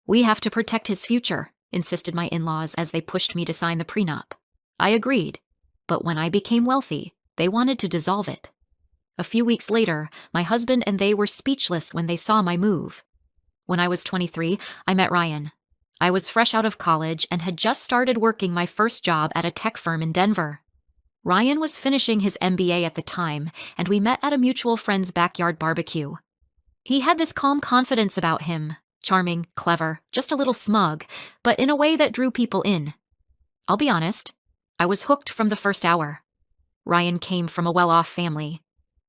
"We have to protect his future," insisted my in-laws as they pushed me to sign the prenup. I agreed, but when I became wealthy, they wanted to dissolve it. A few weeks later, my husband and they were speechless when they saw my move. When I was 23, I met Ryan. I was fresh out of college and had just started working my first job at a tech firm in Denver. Ryan was finishing his MBA at the time, and we met at a mutual friend's backyard barbecue. He had this calm confidence about him, charming, clever, just a little smug, but in a way that drew people in. I'll be honest, I was hooked from the first hour. Ryan came from a well-off family.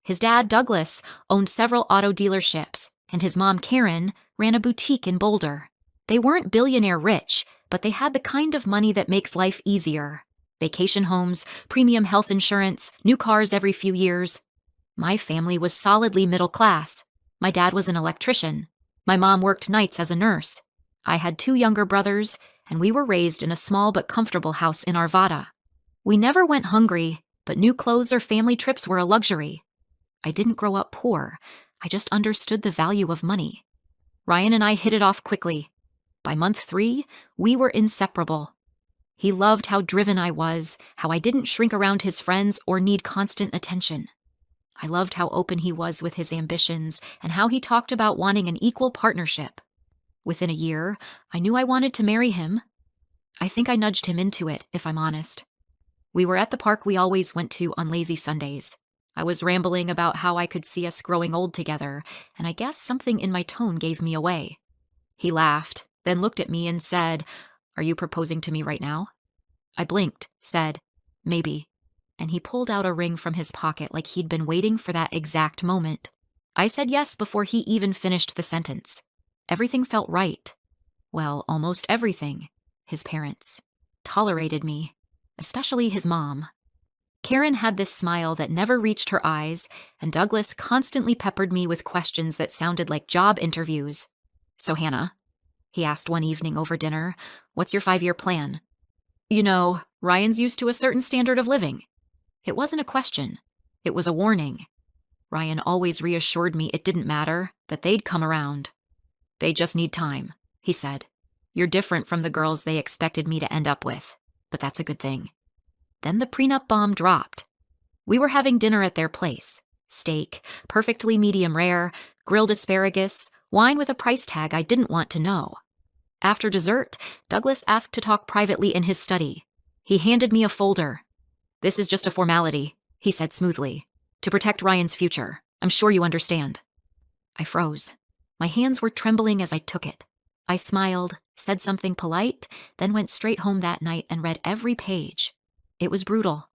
His dad, Douglas, owned several auto dealerships, and his mom, Karen, ran a boutique in Boulder. They weren't billionaire rich, but they had the kind of money that makes life easier. Vacation homes, premium health insurance, new cars every few years. My family was solidly middle class. My dad was an electrician. My mom worked nights as a nurse. I had 2 younger brothers, and we were raised in a small but comfortable house in Arvada. We never went hungry, but new clothes or family trips were a luxury. I didn't grow up poor. I just understood the value of money. Ryan and I hit it off quickly. By month 3, we were inseparable. He loved how driven I was, how I didn't shrink around his friends or need constant attention. I loved how open he was with his ambitions and how he talked about wanting an equal partnership. Within a year, I knew I wanted to marry him. I think I nudged him into it, if I'm honest. We were at the park we always went to on lazy Sundays. I was rambling about how I could see us growing old together, and I guess something in my tone gave me away. He laughed, then looked at me and said, "Are you proposing to me right now?" I blinked, said, "Maybe," and he pulled out a ring from his pocket like he'd been waiting for that exact moment. I said yes before he even finished the sentence. Everything felt right. Well, almost everything. His parents tolerated me, especially his mom. Karen had this smile that never reached her eyes, and Douglas constantly peppered me with questions that sounded like job interviews. "So, Hannah," he asked one evening over dinner, "what's your 5-year plan?" You know, Ryan's used to a certain standard of living. It wasn't a question. It was a warning. Ryan always reassured me it didn't matter, that they'd come around. "They just need time," he said. "You're different from the girls they expected me to end up with, but that's a good thing." Then the prenup bomb dropped. We were having dinner at their place. Steak, perfectly medium rare, grilled asparagus, wine with a price tag I didn't want to know. After dessert, Douglas asked to talk privately in his study. He handed me a folder. "This is just a formality," he said smoothly, "to protect Ryan's future. I'm sure you understand." I froze. My hands were trembling as I took it. I smiled, said something polite, then went straight home that night and read every page. It was brutal.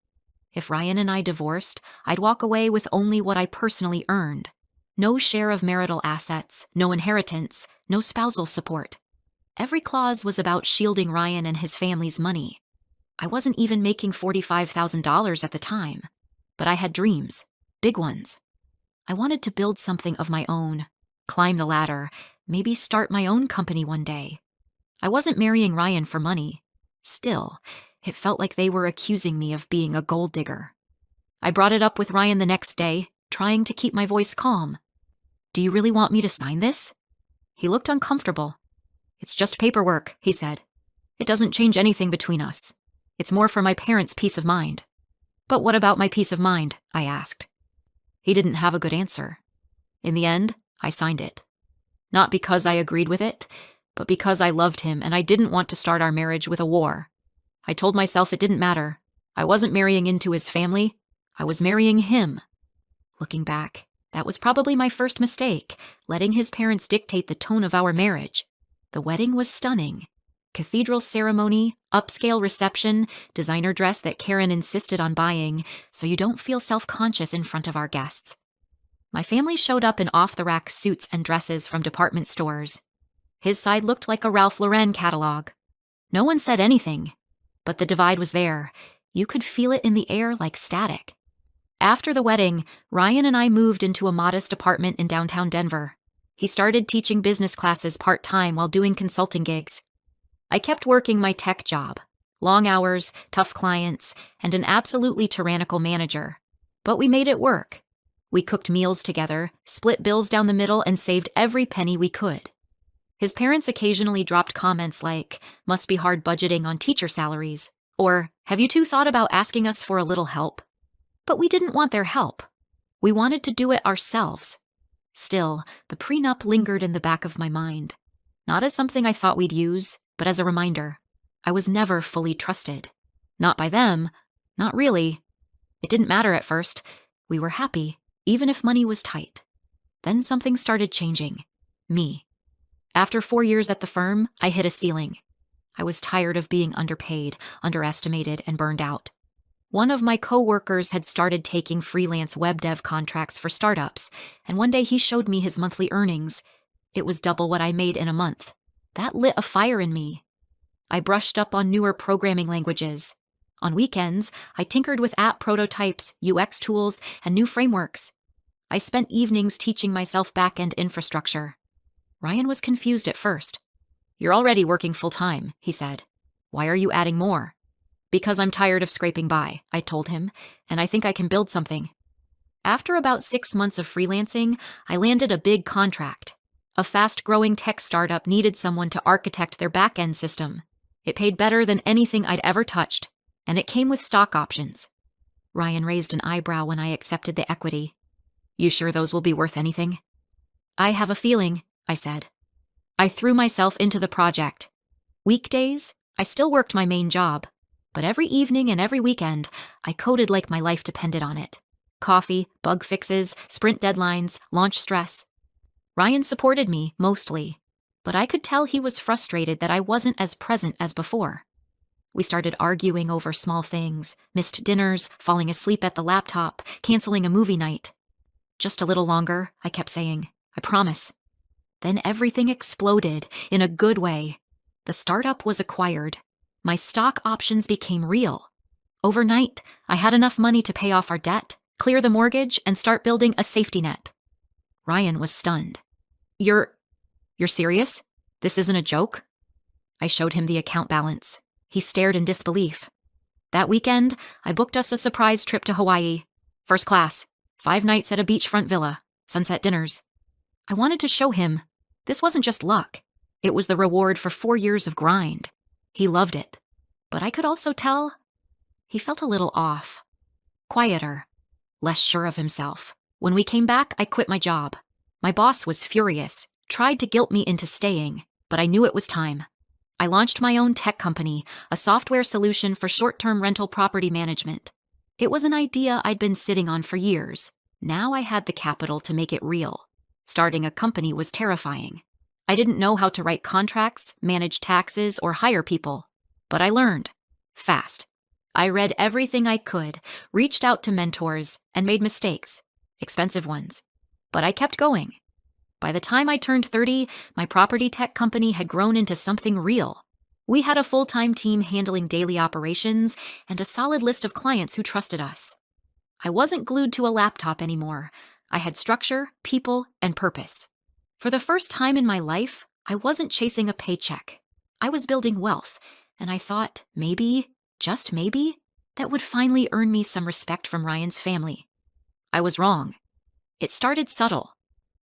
If Ryan and I divorced, I'd walk away with only what I personally earned. No share of marital assets, no inheritance, no spousal support. Every clause was about shielding Ryan and his family's money. I wasn't even making $45,000 at the time, but I had dreams, big ones. I wanted to build something of my own, climb the ladder, maybe start my own company one day. I wasn't marrying Ryan for money. Still, it felt like they were accusing me of being a gold digger. I brought it up with Ryan the next day, trying to keep my voice calm. "Do you really want me to sign this?" He looked uncomfortable. "It's just paperwork," he said. "It doesn't change anything between us. It's more for my parents' peace of mind." "But what about my peace of mind?" I asked. He didn't have a good answer. In the end, I signed it. Not because I agreed with it, but because I loved him and I didn't want to start our marriage with a war. I told myself it didn't matter. I wasn't marrying into his family. I was marrying him. Looking back, that was probably my first mistake, letting his parents dictate the tone of our marriage. The wedding was stunning. Cathedral ceremony, upscale reception, designer dress that Karen insisted on buying, so you don't feel self-conscious in front of our guests. My family showed up in off-the-rack suits and dresses from department stores. His side looked like a Ralph Lauren catalog. No one said anything, but the divide was there. You could feel it in the air like static. After the wedding, Ryan and I moved into a modest apartment in downtown Denver. He started teaching business classes part-time while doing consulting gigs. I kept working my tech job. Long hours, tough clients, and an absolutely tyrannical manager. But we made it work. We cooked meals together, split bills down the middle, and saved every penny we could. His parents occasionally dropped comments like, "Must be hard budgeting on teacher salaries," or, "Have you two thought about asking us for a little help?" But we didn't want their help. We wanted to do it ourselves. Still, the prenup lingered in the back of my mind. Not as something I thought we'd use, but as a reminder. I was never fully trusted. Not by them. Not really. It didn't matter at first. We were happy, even if money was tight. Then something started changing. Me. After 4 years at the firm, I hit a ceiling. I was tired of being underpaid, underestimated, and burned out. One of my coworkers had started taking freelance web dev contracts for startups, and one day he showed me his monthly earnings. It was double what I made in a month. That lit a fire in me. I brushed up on newer programming languages. On weekends, I tinkered with app prototypes, UX tools, and new frameworks. I spent evenings teaching myself back-end infrastructure. Ryan was confused at first. "You're already working full-time," he said. "Why are you adding more?" "Because I'm tired of scraping by," I told him, "and I think I can build something." After about 6 months of freelancing, I landed a big contract. A fast-growing tech startup needed someone to architect their back-end system. It paid better than anything I'd ever touched, and it came with stock options. Ryan raised an eyebrow when I accepted the equity. "You sure those will be worth anything?" "I have a feeling," I said. I threw myself into the project. Weekdays, I still worked my main job, but every evening and every weekend, I coded like my life depended on it. Coffee, bug fixes, sprint deadlines, launch stress. Ryan supported me, mostly, but I could tell he was frustrated that I wasn't as present as before. We started arguing over small things, missed dinners, falling asleep at the laptop, canceling a movie night. "Just a little longer," I kept saying. "I promise." Then everything exploded, in a good way. The startup was acquired. My stock options became real. Overnight, I had enough money to pay off our debt, clear the mortgage, and start building a safety net. Ryan was stunned. You're serious? This isn't a joke?" I showed him the account balance. He stared in disbelief. That weekend, I booked us a surprise trip to Hawaii. First class, 5 nights at a beachfront villa, sunset dinners. I wanted to show him this wasn't just luck. It was the reward for 4 years of grind. He loved it. But I could also tell he felt a little off. Quieter. Less sure of himself. When we came back, I quit my job. My boss was furious, tried to guilt me into staying, but I knew it was time. I launched my own tech company, a software solution for short-term rental property management. It was an idea I'd been sitting on for years. Now I had the capital to make it real. Starting a company was terrifying. I didn't know how to write contracts, manage taxes, or hire people. But I learned. Fast. I read everything I could, reached out to mentors, and made mistakes. Expensive ones. But I kept going. By the time I turned 30, my property tech company had grown into something real. We had a full-time team handling daily operations and a solid list of clients who trusted us. I wasn't glued to a laptop anymore. I had structure, people, and purpose. For the first time in my life, I wasn't chasing a paycheck. I was building wealth, and I thought maybe, just maybe, that would finally earn me some respect from Ryan's family. I was wrong. It started subtle.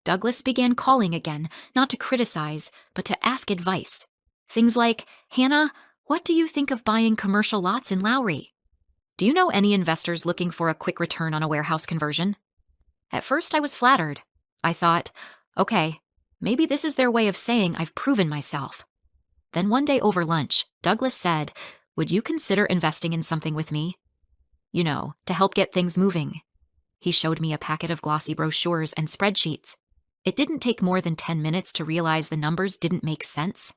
Douglas began calling again, not to criticize, but to ask advice. Things like, "Hannah, what do you think of buying commercial lots in Lowry? Do you know any investors looking for a quick return on a warehouse conversion?" At first I was flattered. I thought, okay, maybe this is their way of saying I've proven myself. Then one day over lunch, Douglas said, "Would you consider investing in something with me? You know, to help get things moving." He showed me a packet of glossy brochures and spreadsheets. It didn't take more than 10 minutes to realize the numbers didn't make sense.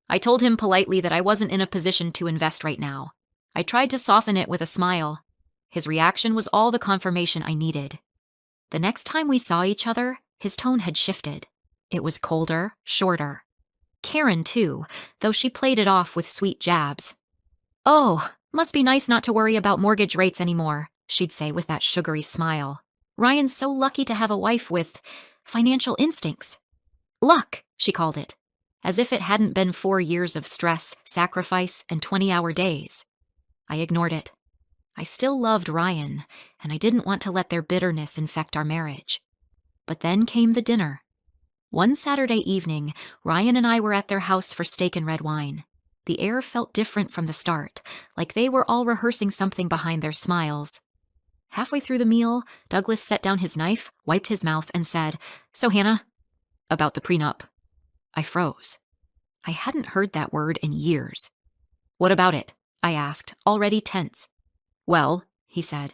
I told him politely that I wasn't in a position to invest right now. I tried to soften it with a smile. His reaction was all the confirmation I needed. The next time we saw each other, his tone had shifted. It was colder, shorter. Karen, too, though she played it off with sweet jabs. "Oh, must be nice not to worry about mortgage rates anymore," she'd say with that sugary smile. "Ryan's so lucky to have a wife with financial instincts." Luck, she called it, as if it hadn't been 4 years of stress, sacrifice, and 20-hour days. I ignored it. I still loved Ryan, and I didn't want to let their bitterness infect our marriage. But then came the dinner. One Saturday evening, Ryan and I were at their house for steak and red wine. The air felt different from the start, like they were all rehearsing something behind their smiles. Halfway through the meal, Douglas set down his knife, wiped his mouth, and said, "So, Hannah, about the prenup." I froze. I hadn't heard that word in years. "What about it?" I asked, already tense. "Well," he said,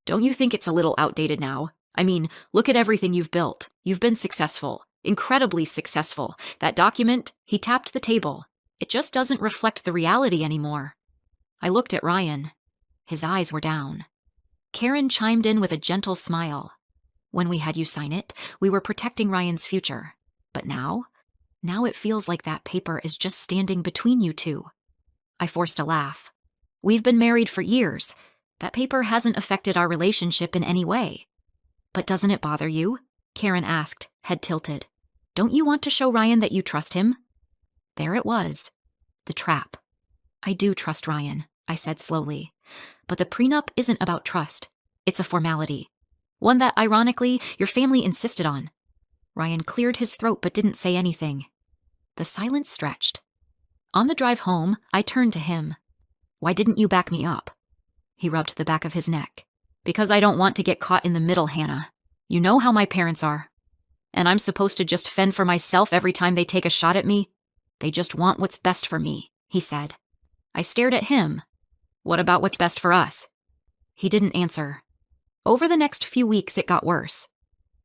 "don't you think it's a little outdated now? I mean, look at everything you've built. You've been successful, incredibly successful. That document," he tapped the table, "it just doesn't reflect the reality anymore." I looked at Ryan. His eyes were down. Karen chimed in with a gentle smile. "When we had you sign it, we were protecting Ryan's future. But now it feels like that paper is just standing between you two." I forced a laugh. "We've been married for years. That paper hasn't affected our relationship in any way." "But doesn't it bother you?" Karen asked, head tilted. "Don't you want to show Ryan that you trust him?" There it was. The trap. "I do trust Ryan," I said slowly. "But the prenup isn't about trust. It's a formality. One that, ironically, your family insisted on." Ryan cleared his throat but didn't say anything. The silence stretched. On the drive home, I turned to him. "Why didn't you back me up?" He rubbed the back of his neck. "Because I don't want to get caught in the middle, Hannah. You know how my parents are. And I'm supposed to just fend for myself every time they take a shot at me? They just want what's best for me," he said. I stared at him. "What about what's best for us?" He didn't answer. Over the next few weeks, it got worse.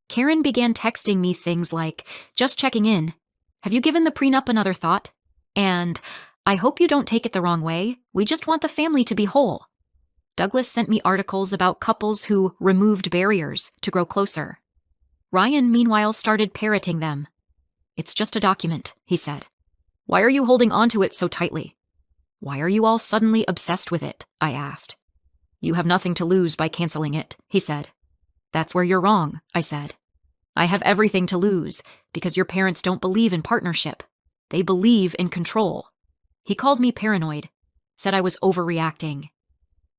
Karen began texting me things like, "Just checking in. Have you given the prenup another thought?" And, "I hope you don't take it the wrong way. We just want the family to be whole." Douglas sent me articles about couples who removed barriers to grow closer. Ryan, meanwhile, started parroting them. "It's just a document," he said. "Why are you holding on to it so tightly?" "Why are you all suddenly obsessed with it?" I asked. "You have nothing to lose by canceling it," he said. "That's where you're wrong," I said. "I have everything to lose, because your parents don't believe in partnership. They believe in control." He called me paranoid, said I was overreacting.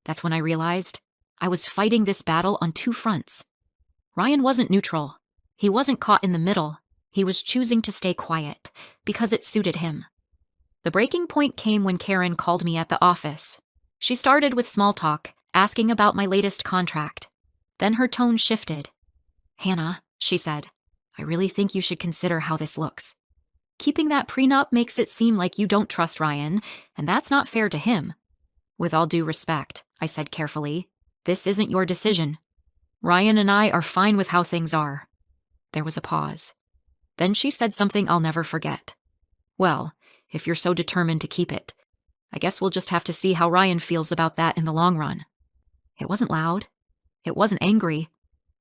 That's when I realized I was fighting this battle on two fronts. Ryan wasn't neutral. He wasn't caught in the middle. He was choosing to stay quiet, because it suited him. The breaking point came when Karen called me at the office. She started with small talk, asking about my latest contract. Then her tone shifted. "Hannah," she said, "I really think you should consider how this looks. Keeping that prenup makes it seem like you don't trust Ryan, and that's not fair to him." "With all due respect," I said carefully, "this isn't your decision. Ryan and I are fine with how things are." There was a pause. Then she said something I'll never forget. "Well, if you're so determined to keep it, I guess we'll just have to see how Ryan feels about that in the long run." It wasn't loud. It wasn't angry.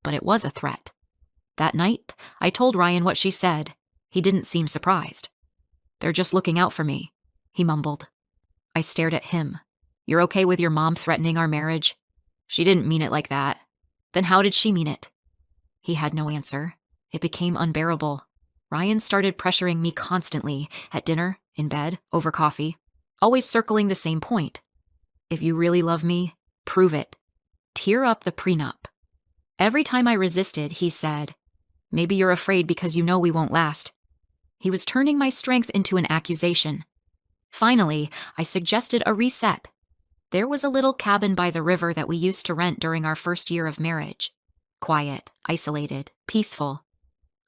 But it was a threat. That night, I told Ryan what she said. He didn't seem surprised. "They're just looking out for me," he mumbled. I stared at him. "You're okay with your mom threatening our marriage?" "She didn't mean it like that." "Then how did she mean it?" He had no answer. It became unbearable. Ryan started pressuring me constantly, at dinner, in bed, over coffee, always circling the same point. "If you really love me, prove it. Tear up the prenup." Every time I resisted, he said, "Maybe you're afraid because you know we won't last." He was turning my strength into an accusation. Finally, I suggested a reset. There was a little cabin by the river that we used to rent during our first year of marriage. Quiet, isolated, peaceful.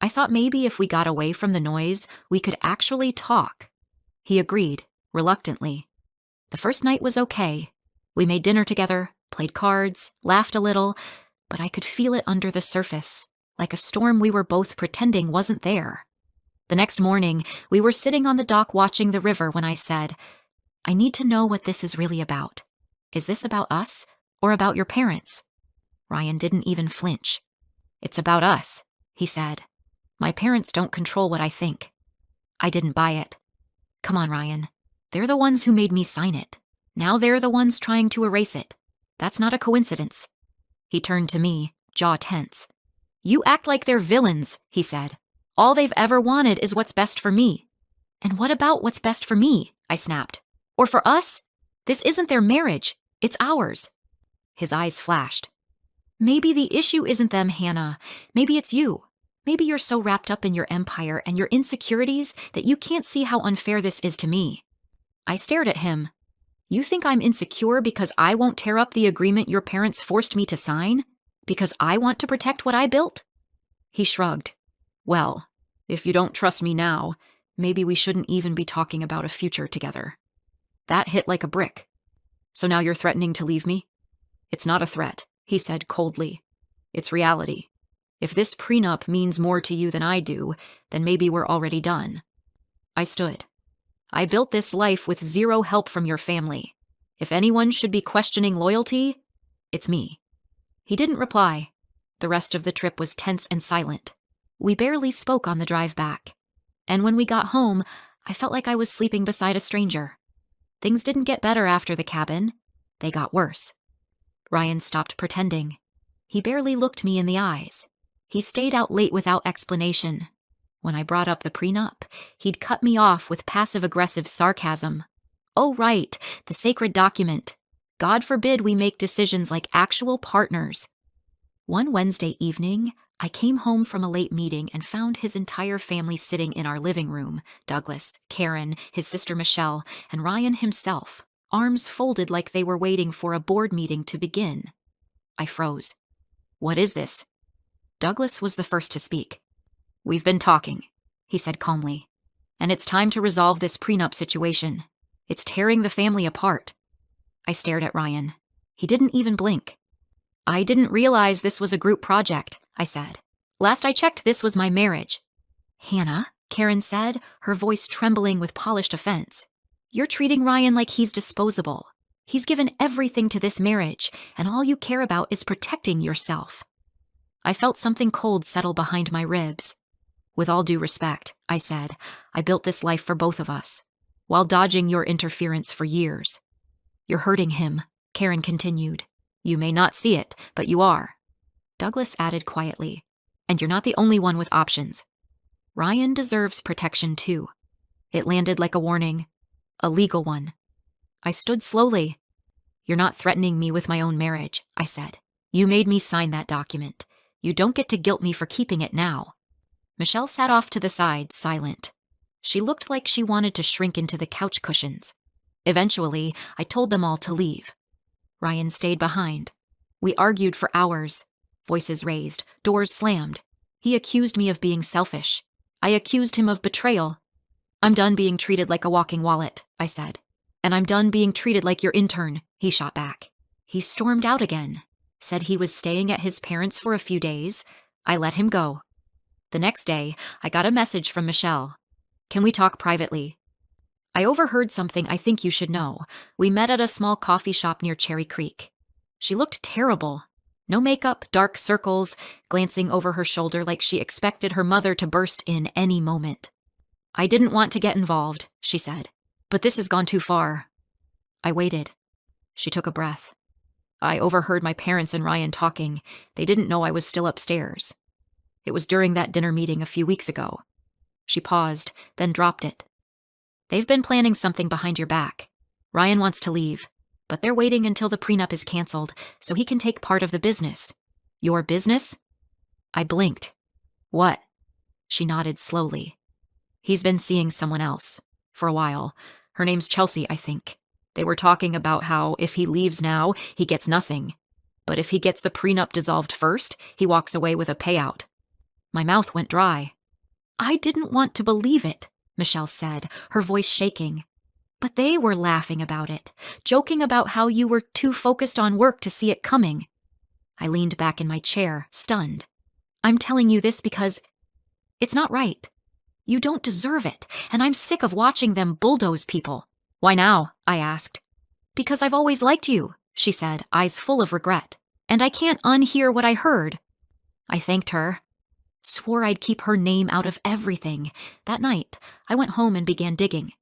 I thought maybe if we got away from the noise, we could actually talk. He agreed, reluctantly. The first night was okay. We made dinner together, played cards, laughed a little, but I could feel it under the surface, like a storm we were both pretending wasn't there. The next morning, we were sitting on the dock watching the river when I said, "I need to know what this is really about. Is this about us or about your parents?" Ryan didn't even flinch. "It's about us," he said. "My parents don't control what I think." I didn't buy it. "Come on, Ryan. They're the ones who made me sign it. Now they're the ones trying to erase it. That's not a coincidence." He turned to me, jaw tense. "You act like they're villains," he said. "All they've ever wanted is what's best for me." "And what about what's best for me?" I snapped. "Or for us? This isn't their marriage. It's ours." His eyes flashed. "Maybe the issue isn't them, Hannah. Maybe it's you. Maybe you're so wrapped up in your empire and your insecurities that you can't see how unfair this is to me. I stared at him. You think I'm insecure because I won't tear up the agreement your parents forced me to sign? Because I want to protect what I built? He shrugged. Well, if you don't trust me now, maybe we shouldn't even be talking about a future together. That hit like a brick. So now you're threatening to leave me? It's not a threat, he said coldly. It's reality. If this prenup means more to you than I do, then maybe we're already done. I stood. I built this life with zero help from your family. If anyone should be questioning loyalty, it's me. He didn't reply. The rest of the trip was tense and silent. We barely spoke on the drive back. And when we got home, I felt like I was sleeping beside a stranger. Things didn't get better after the cabin. They got worse. Ryan stopped pretending. He barely looked me in the eyes. He stayed out late without explanation. When I brought up the prenup, he'd cut me off with passive-aggressive sarcasm. Oh, right, the sacred document. God forbid we make decisions like actual partners. One Wednesday evening, I came home from a late meeting and found his entire family sitting in our living room. Douglas, Karen, his sister Michelle, and Ryan himself, arms folded like they were waiting for a board meeting to begin. I froze. What is this? Douglas was the first to speak. We've been talking, he said calmly, and it's time to resolve this prenup situation. It's tearing the family apart. I stared at Ryan. He didn't even blink. I didn't realize this was a group project, I said. Last I checked, this was my marriage. Hannah, Karen said, her voice trembling with polished offense. You're treating Ryan like he's disposable. He's given everything to this marriage, and all you care about is protecting yourself. I felt something cold settle behind my ribs. With all due respect, I said, I built this life for both of us, while dodging your interference for years. You're hurting him, Karen continued. You may not see it, but you are. Douglas added quietly, and you're not the only one with options. Ryan deserves protection too. It landed like a warning, a legal one. I stood slowly. You're not threatening me with my own marriage, I said. You made me sign that document. You don't get to guilt me for keeping it now. Michelle sat off to the side, silent. She looked like she wanted to shrink into the couch cushions. Eventually, I told them all to leave. Ryan stayed behind. We argued for hours. Voices raised, doors slammed. He accused me of being selfish. I accused him of betrayal. I'm done being treated like a walking wallet, I said. And I'm done being treated like your intern, he shot back. He stormed out again, said he was staying at his parents' for a few days. I let him go. The next day, I got a message from Michelle. Can we talk privately? I overheard something I think you should know. We met at a small coffee shop near Cherry Creek. She looked terrible. No makeup, dark circles, glancing over her shoulder like she expected her mother to burst in any moment. I didn't want to get involved, she said, but this has gone too far. I waited. She took a breath. I overheard my parents and Ryan talking. They didn't know I was still upstairs. It was during that dinner meeting a few weeks ago. She paused, then dropped it. They've been planning something behind your back. Ryan wants to leave, but they're waiting until the prenup is canceled so he can take part of the business. Your business? I blinked. What? She nodded slowly. He's been seeing someone else. For a while. Her name's Chelsea, I think. They were talking about how if he leaves now, he gets nothing. But if he gets the prenup dissolved first, he walks away with a payout. My mouth went dry. I didn't want to believe it, Michelle said, her voice shaking. But they were laughing about it, joking about how you were too focused on work to see it coming. I leaned back in my chair, stunned. I'm telling you this because it's not right. You don't deserve it, and I'm sick of watching them bulldoze people. Why now? I asked. Because I've always liked you, she said, eyes full of regret. And I can't unhear what I heard. I thanked her. Swore I'd keep her name out of everything. That night, I went home and began digging.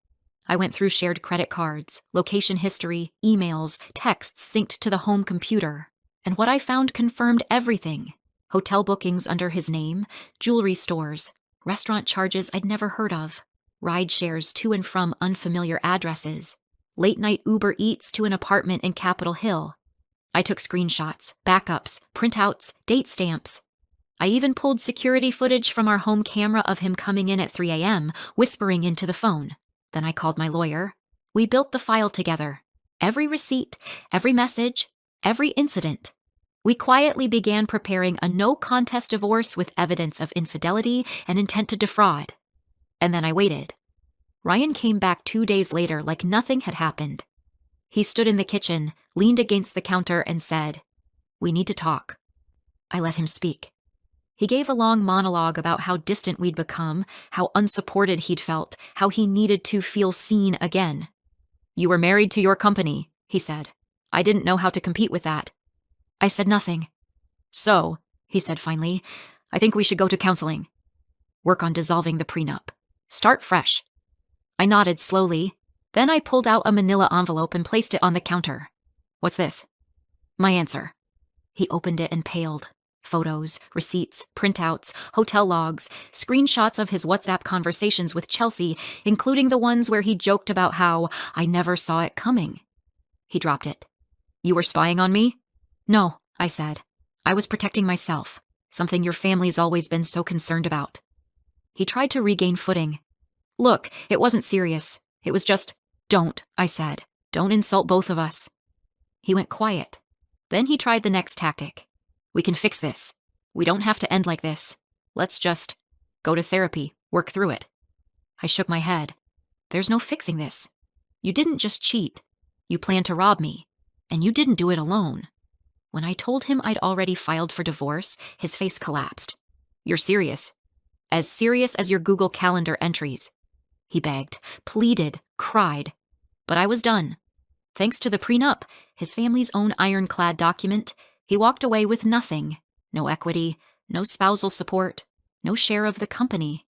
I went through shared credit cards, location history, emails, texts synced to the home computer. And what I found confirmed everything. Hotel bookings under his name, jewelry stores, restaurant charges I'd never heard of, ride shares to and from unfamiliar addresses, late-night Uber Eats to an apartment in Capitol Hill. I took screenshots, backups, printouts, date stamps. I even pulled security footage from our home camera of him coming in at 3 a.m., whispering into the phone. Then I called my lawyer. We built the file together. Every receipt, every message, every incident. We quietly began preparing a no-contest divorce with evidence of infidelity and intent to defraud. And then I waited. Ryan came back 2 days later like nothing had happened. He stood in the kitchen, leaned against the counter, and said, "We need to talk." I let him speak. He gave a long monologue about how distant we'd become, how unsupported he'd felt, how he needed to feel seen again. "You were married to your company," he said. "I didn't know how to compete with that." I said nothing. "So," he said finally, "I think we should go to counseling. Work on dissolving the prenup. Start fresh." I nodded slowly. Then I pulled out a manila envelope and placed it on the counter. "What's this?" "My answer." He opened it and paled. Photos, receipts, printouts, hotel logs, screenshots of his WhatsApp conversations with Chelsea, including the ones where he joked about how I never saw it coming. He dropped it. "You were spying on me?" "No," I said. "I was protecting myself, something your family's always been so concerned about." He tried to regain footing. "Look, it wasn't serious. It was just, don't," I said. "Don't insult both of us." He went quiet. Then he tried the next tactic. "We can fix this. We don't have to end like this. Let's just go to therapy, work through it." I shook my head. "There's no fixing this. You didn't just cheat. You planned to rob me. And you didn't do it alone." When I told him I'd already filed for divorce, his face collapsed. "You're serious? As serious as your Google Calendar entries?" He begged, pleaded, cried. But I was done. Thanks to the prenup, his family's own ironclad document, he walked away with nothing. No equity, no spousal support, no share of the company.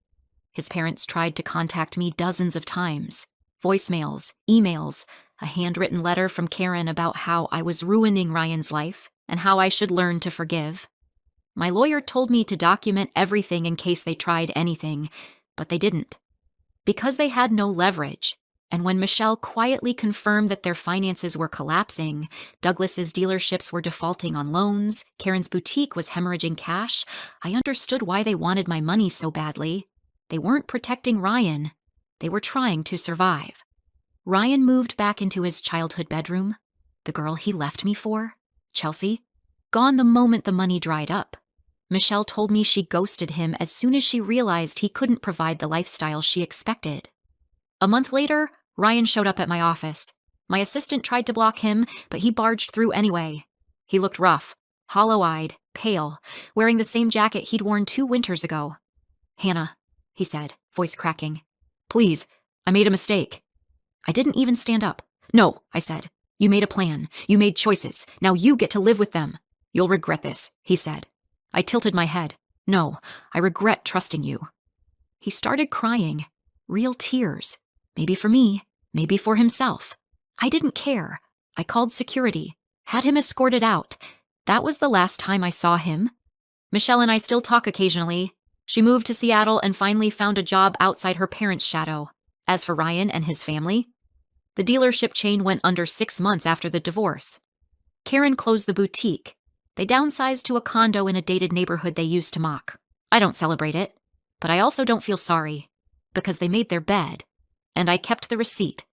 His parents tried to contact me dozens of times. Voicemails, emails, a handwritten letter from Karen about how I was ruining Ryan's life and how I should learn to forgive. My lawyer told me to document everything in case they tried anything, but they didn't. Because they had no leverage, and when Michelle quietly confirmed that their finances were collapsing, Douglas's dealerships were defaulting on loans, Karen's boutique was hemorrhaging cash, I understood why they wanted my money so badly. They weren't protecting Ryan. They were trying to survive. Ryan moved back into his childhood bedroom. The girl he left me for, Chelsea, gone the moment the money dried up. Michelle told me she ghosted him as soon as she realized he couldn't provide the lifestyle she expected. A month later, Ryan showed up at my office. My assistant tried to block him, but he barged through anyway. He looked rough, hollow-eyed, pale, wearing the same jacket he'd worn 2 winters ago. "Hannah," he said, voice cracking. "Please, I made a mistake." I didn't even stand up. "No," I said. "You made a plan. You made choices. Now you get to live with them. You'll regret this," he said. I tilted my head. "No, I regret trusting you." He started crying. Real tears. Maybe for me, maybe for himself. I didn't care. I called security, had him escorted out. That was the last time I saw him. Michelle and I still talk occasionally. She moved to Seattle and finally found a job outside her parents' shadow. As for Ryan and his family, the dealership chain went under 6 months after the divorce. Karen closed the boutique. They downsized to a condo in a dated neighborhood they used to mock. I don't celebrate it, but I also don't feel sorry, because they made their bed, and I kept the receipt.